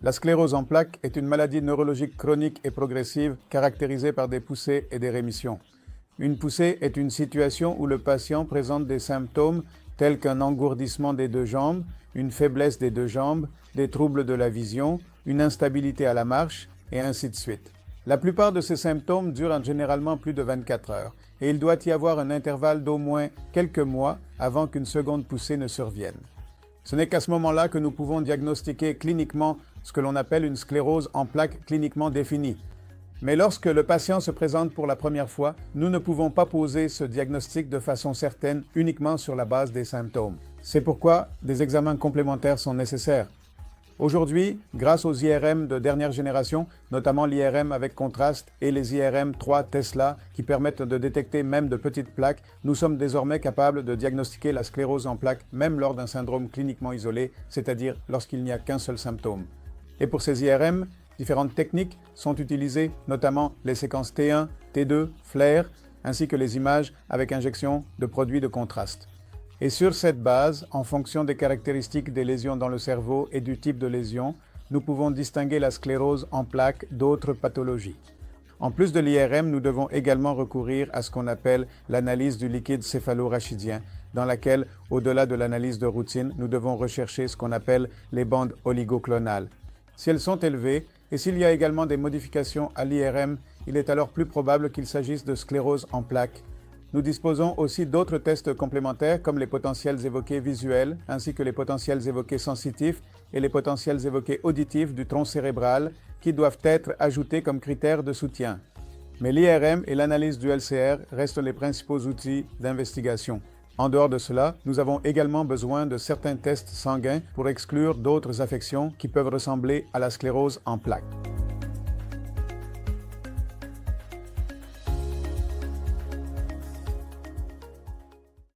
La sclérose en plaques est une maladie neurologique chronique et progressive caractérisée par des poussées et des rémissions. Une poussée est une situation où le patient présente des symptômes tels qu'un engourdissement des deux jambes, une faiblesse des deux jambes, des troubles de la vision, une instabilité à la marche, et ainsi de suite. La plupart de ces symptômes durent généralement plus de 24 heures, et il doit y avoir un intervalle d'au moins quelques mois avant qu'une seconde poussée ne survienne. Ce n'est qu'à ce moment-là que nous pouvons diagnostiquer cliniquement ce que l'on appelle une sclérose en plaques cliniquement définie. Mais lorsque le patient se présente pour la première fois, nous ne pouvons pas poser ce diagnostic de façon certaine uniquement sur la base des symptômes. C'est pourquoi des examens complémentaires sont nécessaires. Aujourd'hui, grâce aux IRM de dernière génération, notamment l'IRM avec contraste et les IRM 3 Tesla qui permettent de détecter même de petites plaques, nous sommes désormais capables de diagnostiquer la sclérose en plaques même lors d'un syndrome cliniquement isolé, c'est-à-dire lorsqu'il n'y a qu'un seul symptôme. Et pour ces IRM, différentes techniques sont utilisées, notamment les séquences T1, T2, FLAIR, ainsi que les images avec injection de produits de contraste. Et sur cette base, en fonction des caractéristiques des lésions dans le cerveau et du type de lésion, nous pouvons distinguer la sclérose en plaques d'autres pathologies. En plus de l'IRM, nous devons également recourir à ce qu'on appelle l'analyse du liquide céphalo-rachidien, dans laquelle, au-delà de l'analyse de routine, nous devons rechercher ce qu'on appelle les bandes oligoclonales. Si elles sont élevées, et s'il y a également des modifications à l'IRM, il est alors plus probable qu'il s'agisse de sclérose en plaques. Nous disposons aussi d'autres tests complémentaires comme les potentiels évoqués visuels, ainsi que les potentiels évoqués sensitifs et les potentiels évoqués auditifs du tronc cérébral qui doivent être ajoutés comme critères de soutien. Mais l'IRM et l'analyse du LCR restent les principaux outils d'investigation. En dehors de cela, nous avons également besoin de certains tests sanguins pour exclure d'autres affections qui peuvent ressembler à la sclérose en plaques.